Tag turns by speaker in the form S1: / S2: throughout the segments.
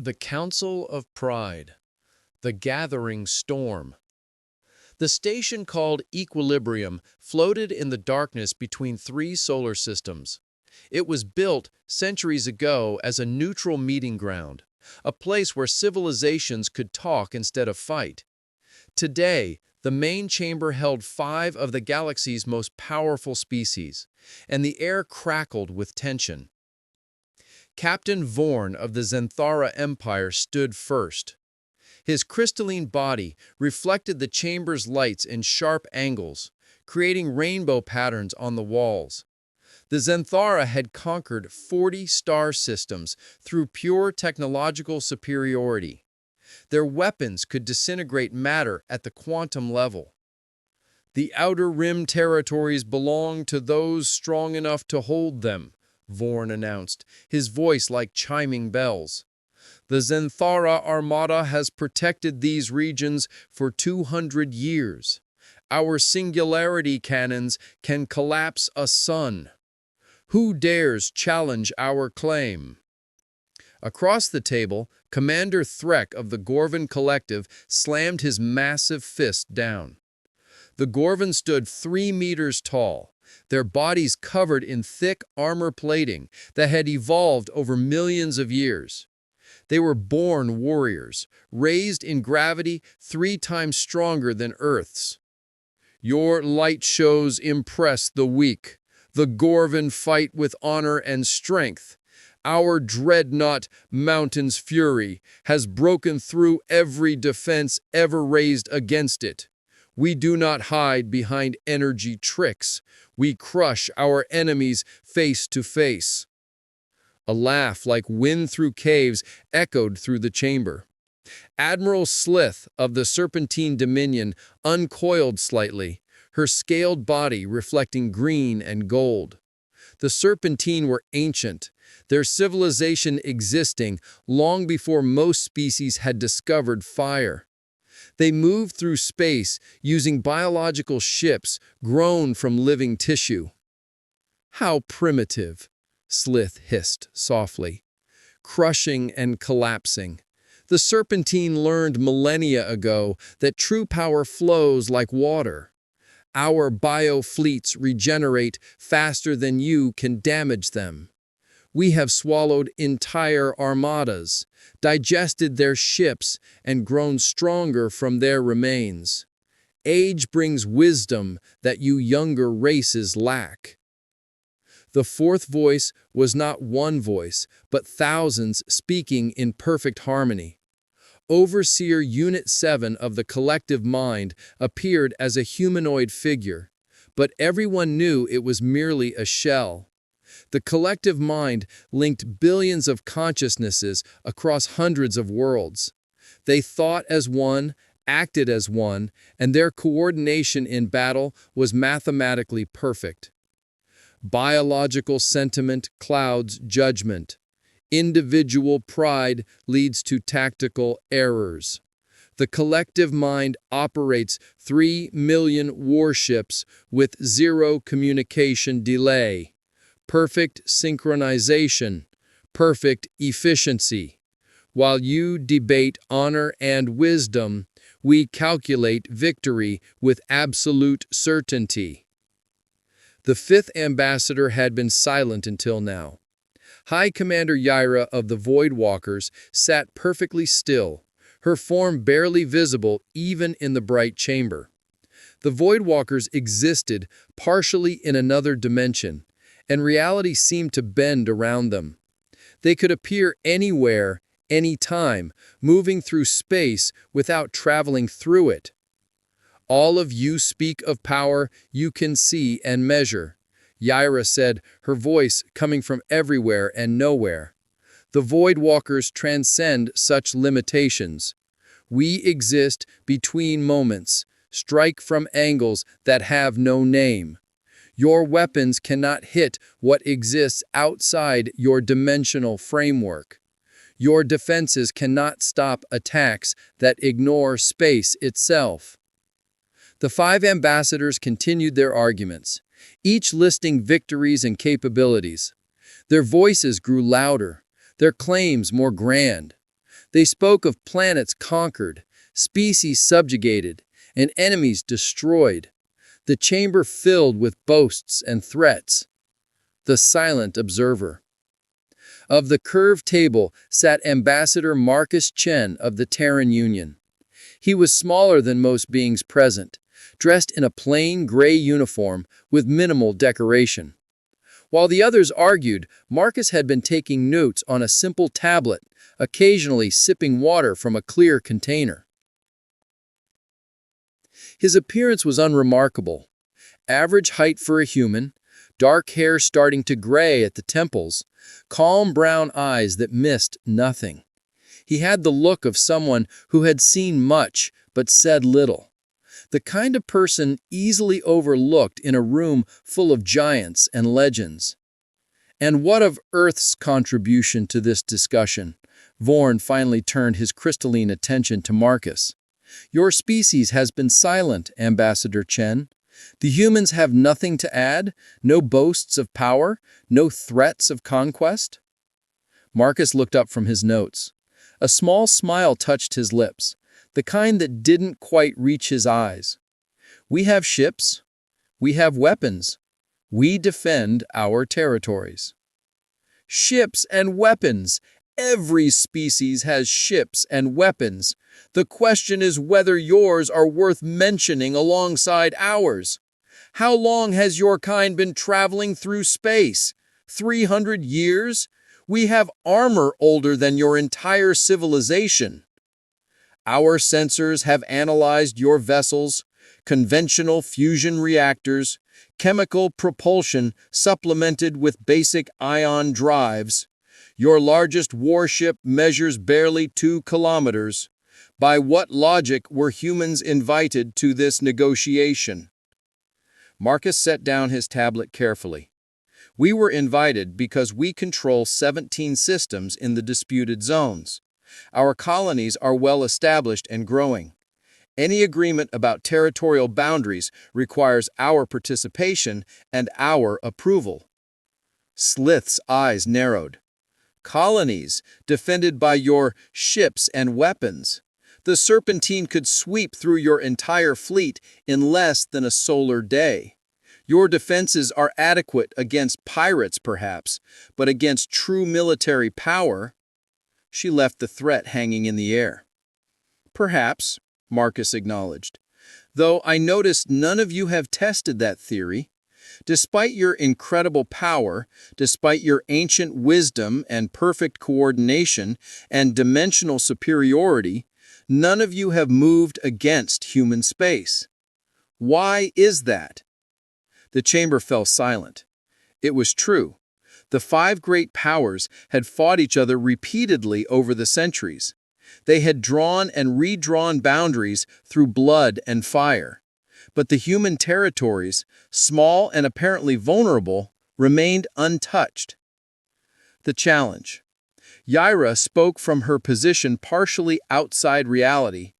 S1: The Council of Pride, the Gathering Storm. The station called Equilibrium floated in the darkness between three solar systems. It was built centuries ago as a neutral meeting ground, a place where civilizations could talk instead of fight. Today, the main chamber held 5 of the galaxy's most powerful species, and the air crackled with tension. Captain Vorn of the Zenthara Empire stood first. His crystalline body reflected the chamber's lights in sharp angles, creating rainbow patterns on the walls. The Zenthara had conquered 40 star systems through pure technological superiority. Their weapons could disintegrate matter at the quantum level. "The Outer Rim territories belong to those strong enough to hold them," Vorn announced, his voice like chiming bells. "The Zenthara Armada has protected these regions for 200 years. Our singularity cannons can collapse a sun. Who dares challenge our claim?" Across the table, Commander Threk of the Gorvan Collective slammed his massive fist down. The Gorvan stood 3 meters tall, their bodies covered in thick armor plating that had evolved over millions of years. They were born warriors, raised in gravity 3 times stronger than Earth's. "Your light shows impress the weak. The Gorvan fight with honor and strength. Our dreadnought, Mountain's Fury, has broken through every defense ever raised against it. We do not hide behind energy tricks. We crush our enemies face to face." A laugh like wind through caves echoed through the chamber. Admiral Slith of the Serpentine Dominion uncoiled slightly, her scaled body reflecting green and gold. The Serpentine were ancient, their civilization existing long before most species had discovered fire. They moved through space using biological ships grown from living tissue. "How primitive," Slith hissed softly. "Crushing and collapsing. The Serpentine learned millennia ago that true power flows like water. Our biofleets regenerate faster than you can damage them. We have swallowed entire armadas, digested their ships, and grown stronger from their remains. Age brings wisdom that you younger races lack." The fourth voice was not one voice, but thousands speaking in perfect harmony. Overseer Unit 7 of the Collective Mind appeared as a humanoid figure, but everyone knew it was merely a shell. The Collective Mind linked billions of consciousnesses across hundreds of worlds. They thought as one, acted as one, and their coordination in battle was mathematically perfect. Biological sentiment clouds judgment. Individual pride leads to tactical errors. The Collective Mind operates 3 million warships with 0 communication delay. Perfect synchronization, perfect efficiency. While you debate honor and wisdom, we calculate victory with absolute certainty. The 5th ambassador had been silent until now. High Commander Yaira of the Voidwalkers sat perfectly still, her form barely visible even in the bright chamber. The Voidwalkers existed partially in another dimension, and reality seemed to bend around them. They could appear anywhere, anytime, moving through space without traveling through it. "All of you speak of power you can see and measure," Yaira said, her voice coming from everywhere and nowhere. "The Voidwalkers transcend such limitations. We exist between moments, strike from angles that have no name. Your weapons cannot hit what exists outside your dimensional framework. Your defenses cannot stop attacks that ignore space itself." The 5 ambassadors continued their arguments, each listing victories and capabilities. Their voices grew louder, their claims more grand. They spoke of planets conquered, species subjugated, and enemies destroyed. The chamber filled with boasts and threats. The silent observer. Of the curved table sat Ambassador Marcus Chen of the Terran Union. He was smaller than most beings present, dressed in a plain gray uniform with minimal decoration. While the others argued, Marcus had been taking notes on a simple tablet, occasionally sipping water from a clear container. His appearance was unremarkable. Average height for a human, dark hair starting to gray at the temples, calm brown eyes that missed nothing. He had the look of someone who had seen much but said little. The kind of person easily overlooked in a room full of giants and legends. And what of Earth's contribution to this discussion? Vorn finally turned his crystalline attention to Marcus. Your species has been silent, Ambassador Chen. The humans have nothing to add, no boasts of power, no threats of conquest. Marcus looked up from his notes. A small smile touched his lips, the kind that didn't quite reach his eyes. We have ships. We have weapons. We defend our territories. Ships and weapons. Every species has ships and weapons. The question is whether yours are worth mentioning alongside ours. How long has your kind been traveling through space? 300 years? We have armor older than your entire civilization. Our sensors have analyzed your vessels, conventional fusion reactors, chemical propulsion supplemented with basic ion drives. Your largest warship measures barely 2 kilometers. By what logic were humans invited to this negotiation? Marcus set down his tablet carefully. We were invited because we control 17 systems in the disputed zones. Our colonies are well established and growing. Any agreement about territorial boundaries requires our participation and our approval. Slith's eyes narrowed. Colonies defended by your ships and weapons. The Serpentine could sweep through your entire fleet in less than a solar day. Your defenses are adequate against pirates, perhaps, but against true military power? She left the threat hanging in the air. Perhaps, Marcus acknowledged, though I noticed none of you have tested that theory. Despite your incredible power, despite your ancient wisdom and perfect coordination and dimensional superiority, none of you have moved against human space. Why is that? The chamber fell silent. It was true. The 5 great powers had fought each other repeatedly over the centuries. They had drawn and redrawn boundaries through blood and fire. But the human territories, small and apparently vulnerable, remained untouched. The challenge. Yaira spoke from her position partially outside reality.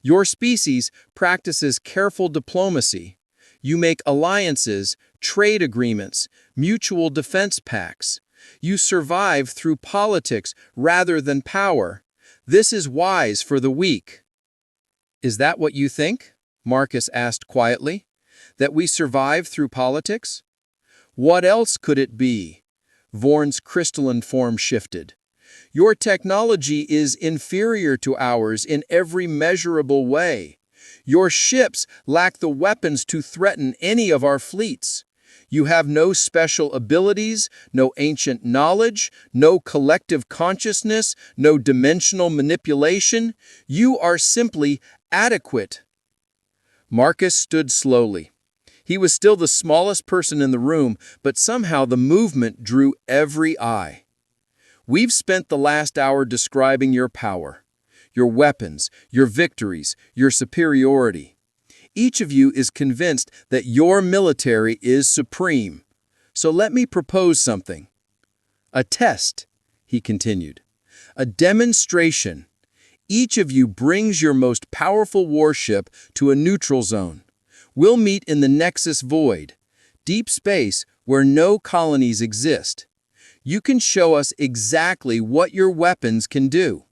S1: Your species practices careful diplomacy. You make alliances, trade agreements, mutual defense pacts. You survive through politics rather than power. This is wise for the weak. Is that what you think? Marcus asked quietly. That we survive through politics? What else could it be? Vorn's crystalline form shifted. Your technology is inferior to ours in every measurable way. Your ships lack the weapons to threaten any of our fleets. You have no special abilities, no ancient knowledge, no collective consciousness, no dimensional manipulation. You are simply adequate. Marcus stood slowly. He was still the smallest person in the room, but somehow the movement drew every eye. We've spent the last hour describing your power, your weapons, your victories, your superiority. Each of you is convinced that your military is supreme. So let me propose something. A test, he continued. A demonstration. Each of you brings your most powerful warship to a neutral zone. We'll meet in the Nexus Void, deep space where no colonies exist. You can show us exactly what your weapons can do.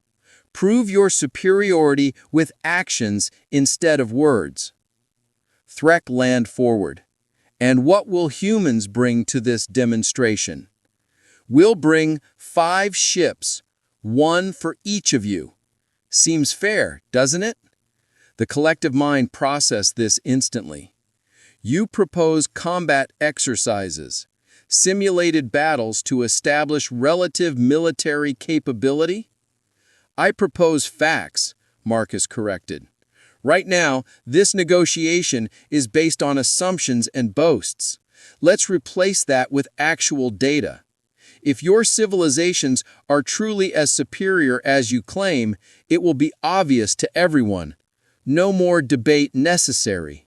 S2: Prove your superiority with actions instead of words. Threk land forward. And what will humans bring to this demonstration? We'll bring 5 ships, 1 for each of you. Seems fair, doesn't it? The collective mind processed this instantly. You propose combat exercises, simulated battles to establish relative military capability? I propose facts, Marcus corrected. Right now, this negotiation is based on assumptions and boasts. Let's replace that with actual data. If your civilizations are truly as superior as you claim, it will be obvious to everyone. No more debate necessary.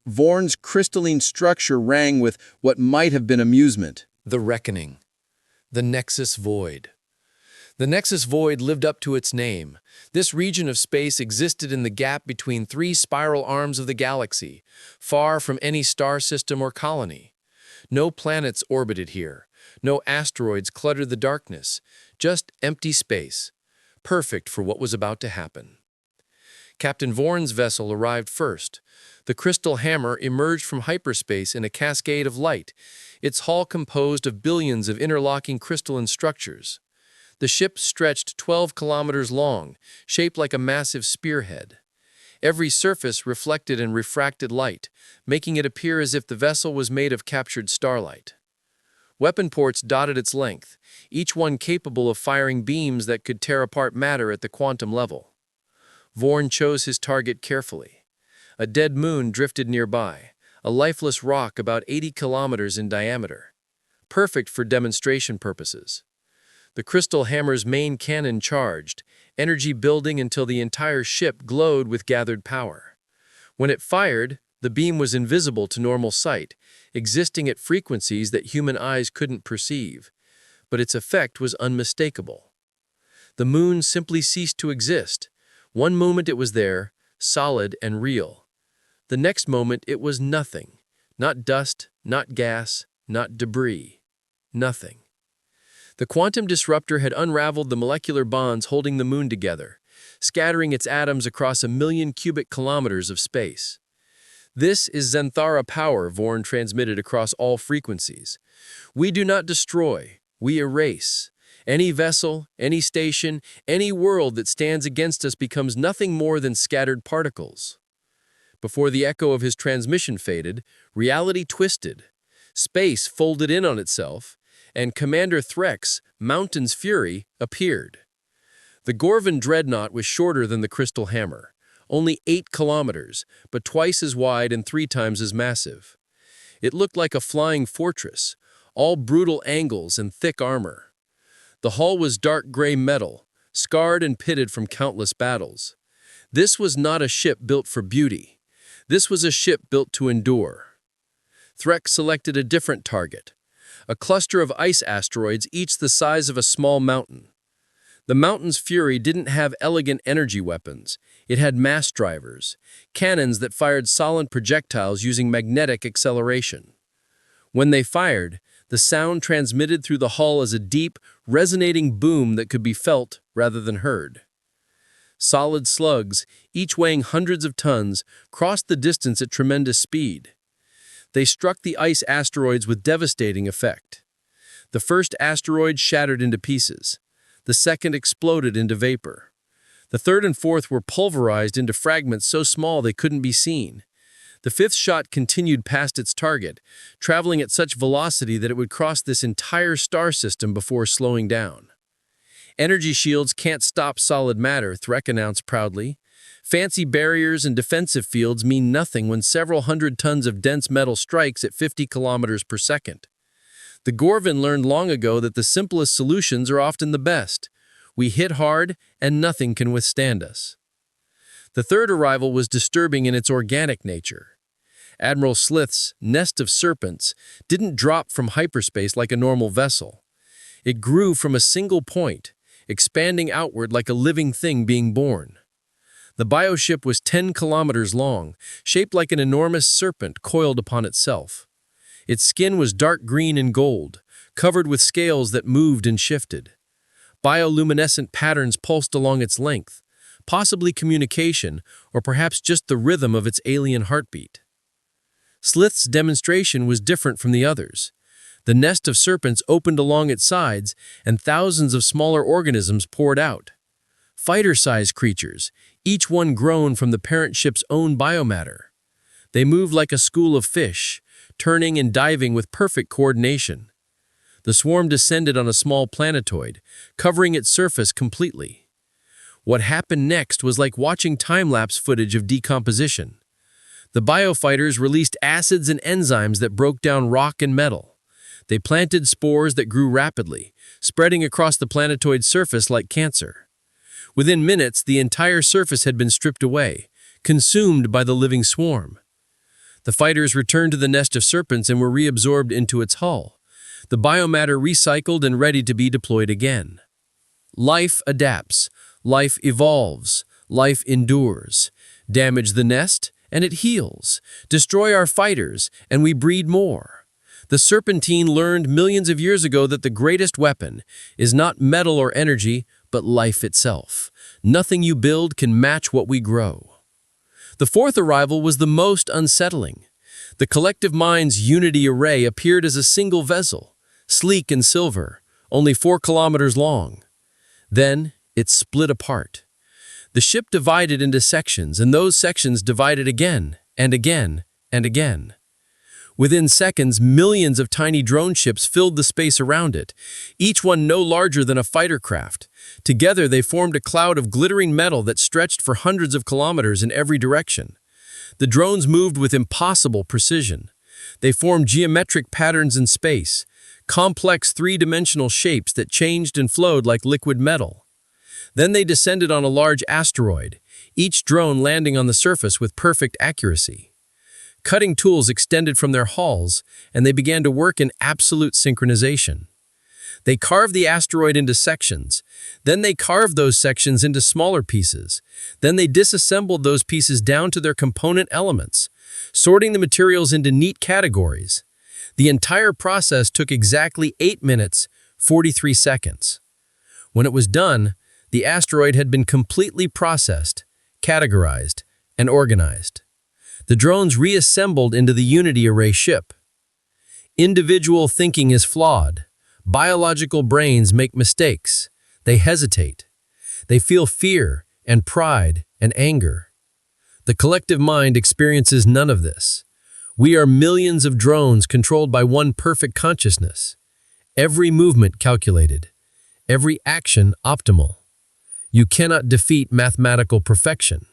S2: Vorn's crystalline structure rang with what might have been amusement.
S1: The Reckoning. The Nexus Void. The Nexus Void lived up to its name. This region of space existed in the gap between 3 spiral arms of the galaxy, far from any star system or colony. No planets orbited here. No asteroids cluttered the darkness. Just empty space, perfect for what was about to happen. Captain Vorn's vessel arrived first. The crystal hammer emerged from hyperspace in a cascade of light, its hull composed of billions of interlocking crystalline structures. The ship stretched 12 kilometers long, shaped like a massive spearhead. Every surface reflected and refracted light, making it appear as if the vessel was made of captured starlight. Weapon ports dotted its length, each one capable of firing beams that could tear apart matter at the quantum level. Vorn chose his target carefully. A dead moon drifted nearby, a lifeless rock about 80 kilometers in diameter. Perfect for demonstration purposes. The crystal hammer's main cannon charged, energy building until the entire ship glowed with gathered power. When it fired, the beam was invisible to normal sight, existing at frequencies that human eyes couldn't perceive. But its effect was unmistakable. The moon simply ceased to exist. One moment it was there, solid and real. The next moment it was nothing. Not dust, not gas, not debris. Nothing. The quantum disruptor had unraveled the molecular bonds holding the moon together, scattering its atoms across 1,000,000 cubic kilometers of space. This is Zenthara power, Vorn transmitted across all frequencies. We do not destroy, we erase. Any vessel, any station, any world that stands against us becomes nothing more than scattered particles. Before the echo of his transmission faded, reality twisted. Space folded in on itself, and Commander Threk's Mountain's Fury appeared. The Gorvan dreadnought was shorter than the crystal hammer, only 8 kilometers, but twice as wide and 3 times as massive. It looked like a flying fortress, all brutal angles and thick armor. The hull was dark gray metal, scarred and pitted from countless battles. This was not a ship built for beauty. This was a ship built to endure. Threk selected a different target, a cluster of ice asteroids each the size of a small mountain. The Mountain's Fury didn't have elegant energy weapons. It had mass drivers, cannons that fired solid projectiles using magnetic acceleration. When they fired, the sound transmitted through the hull as a deep, resonating boom that could be felt rather than heard. Solid slugs, each weighing hundreds of tons, crossed the distance at tremendous speed. They struck the ice asteroids with devastating effect. The first asteroid shattered into pieces. The second exploded into vapor. The third and fourth were pulverized into fragments so small they couldn't be seen. The fifth shot continued past its target, traveling at such velocity that it would cross this entire star system before slowing down. Energy shields can't stop solid matter, Threk announced proudly. Fancy barriers and defensive fields mean nothing when several hundred tons of dense metal strikes at 50 kilometers per second. The Gorvan learned long ago that the simplest solutions are often the best. We hit hard, and nothing can withstand us. The third arrival was disturbing in its organic nature. Admiral Slith's nest of serpents didn't drop from hyperspace like a normal vessel. It grew from a single point, expanding outward like a living thing being born. The bioship was 10 kilometers long, shaped like an enormous serpent coiled upon itself. Its skin was dark green and gold, covered with scales that moved and shifted.
S3: Bioluminescent patterns pulsed along its length, possibly communication, or perhaps just the rhythm of its alien heartbeat. Slith's demonstration was different from the others. The nest of serpents opened along its sides, and thousands of smaller organisms poured out. Fighter-sized creatures, each one grown from the parent ship's own biomatter. They moved like a school of fish, turning and diving with perfect coordination. The swarm descended on a small planetoid, covering its surface completely. What happened next was like watching time-lapse footage of decomposition. The biofighters released acids and enzymes that broke down rock and metal. They planted spores that grew rapidly, spreading across the planetoid's surface like cancer. Within minutes, the entire surface had been stripped away, consumed by the living swarm. The fighters returned to the nest of serpents and were reabsorbed into its hull, the biomatter recycled and ready to be deployed again. Life adapts, life evolves, life endures. Damage the nest, and it heals. Destroy our fighters, and we breed more. The serpentine learned millions of years ago that the greatest weapon is not metal or energy, but life itself. Nothing you build can match what we grow. The fourth arrival was the most unsettling. The collective mind's Unity array appeared as a single vessel, sleek and silver, only 4 kilometers long. Then it split apart. The ship divided into sections, and those sections divided again and again and again. Within seconds, millions of tiny drone ships filled the space around it, each one no larger than a fighter craft. Together, they formed a cloud of glittering metal that stretched for hundreds of kilometers in every direction. The drones moved with impossible precision. They formed geometric patterns in space, complex three-dimensional shapes that changed and flowed like liquid metal. Then they descended on a large asteroid, each drone landing on the surface with perfect accuracy. Cutting tools extended from their hulls, and they began to work in absolute synchronization. They carved the asteroid into sections. Then they carved those sections into smaller pieces. Then they disassembled those pieces down to their component elements, sorting the materials into neat categories. The entire process took exactly 8 minutes, 43 seconds. When it was done, the asteroid had been completely processed, categorized, and organized. The drones reassembled into the Unity Array ship. Individual thinking is flawed. Biological brains make mistakes. They hesitate. They feel fear and pride and anger. The collective mind experiences none of this. We are millions of drones controlled by one perfect consciousness. Every movement calculated. Every action optimal. You cannot defeat mathematical perfection.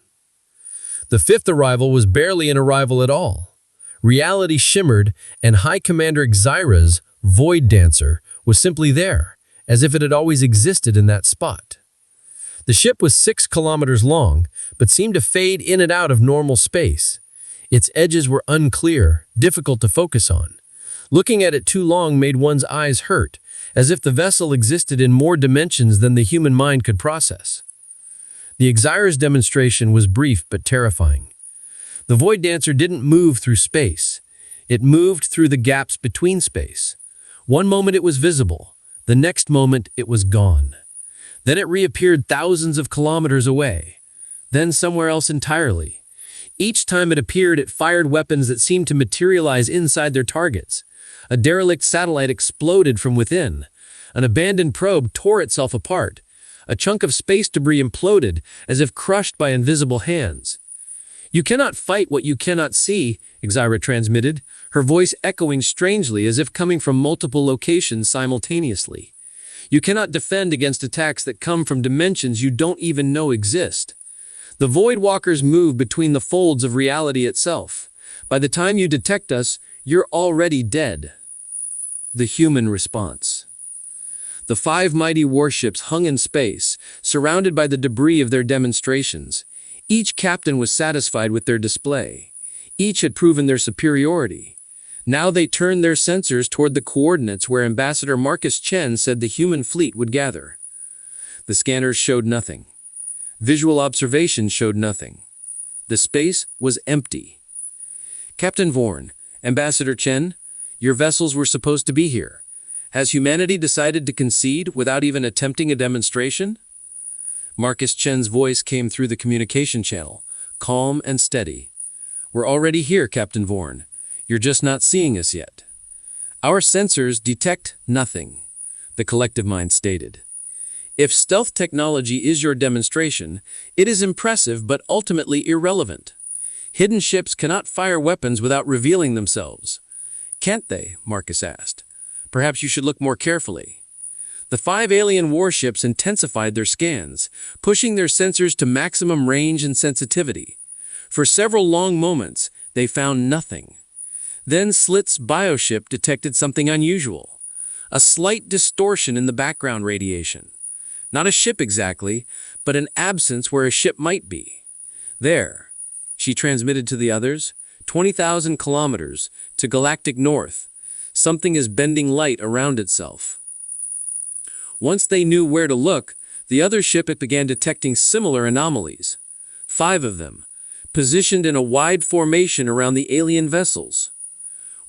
S3: The fifth arrival was barely an arrival at all. Reality shimmered, and High Commander Xyra's Void Dancer was simply there, as if it had always existed in that spot. The ship was 6 kilometers long, but seemed to fade in and out of normal space. Its edges were unclear, difficult to focus on. Looking at it too long made one's eyes hurt, as if the vessel existed in more dimensions than the human mind could process. The Xyra's demonstration was brief but terrifying. The Void Dancer didn't move through space. It moved through the gaps between space. One moment it was visible. The next moment it was gone. Then it reappeared thousands of kilometers away. Then somewhere else entirely. Each time it appeared, it fired weapons that seemed to materialize inside their targets. A derelict satellite exploded from within. An abandoned probe tore itself apart. A chunk of space debris imploded, as if crushed by invisible hands. "You cannot fight what you cannot see," Xyra transmitted, her voice echoing strangely as if coming from multiple locations simultaneously. "You cannot defend against attacks that come from dimensions you don't even know exist. The Void Walkers move between the folds of reality itself. By the time you detect us, you're already dead." The human response. The 5 mighty warships hung in space, surrounded by the debris of their demonstrations. Each captain was satisfied with their display. Each had proven their superiority. Now they turned their sensors toward the coordinates where Ambassador Marcus Chen said the human fleet would gather. The scanners showed nothing. Visual observation showed nothing. The space was empty. "Captain Vorn, Ambassador Chen, your vessels were supposed to be here. Has humanity decided to concede without even attempting a demonstration? Marcus Chen's voice came through the communication channel, calm and steady. We're already here, Captain Vorn. You're just not seeing us yet. Our sensors detect nothing, the collective mind stated. If stealth technology is your demonstration, it is impressive but ultimately irrelevant. Hidden ships cannot fire weapons without revealing themselves. Can't they? Marcus asked. Perhaps you should look more carefully. The 5 alien warships intensified their scans, pushing their sensors to maximum range and sensitivity. For several long moments, they found nothing. Then Slit's bioship detected something unusual, a slight distortion in the background radiation. Not a ship exactly, but an absence where a ship might be. There, she transmitted to the others, 20,000 kilometers to galactic north. Something is bending light around itself. Once they knew where to look, the other ship began detecting similar anomalies. 5 of them, positioned in a wide formation around the alien vessels.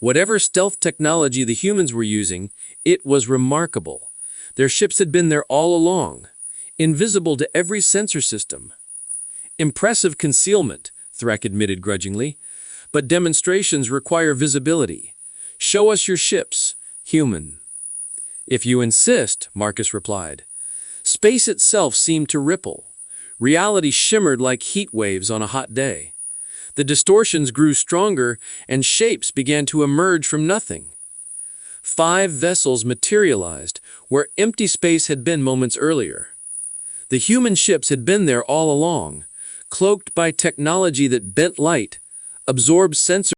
S3: Whatever stealth technology the humans were using, it was remarkable. Their ships had been there all along, invisible to every sensor system. Impressive concealment, Threk admitted grudgingly, but demonstrations require visibility. Show us your ships, human. If you insist, Marcus replied. Space itself seemed to ripple. Reality shimmered like heat waves on a hot day. The distortions grew stronger and shapes began to emerge from nothing. 5 vessels materialized where empty space had been moments earlier. The human ships had been there all along, cloaked by technology that bent light, absorbed sensors,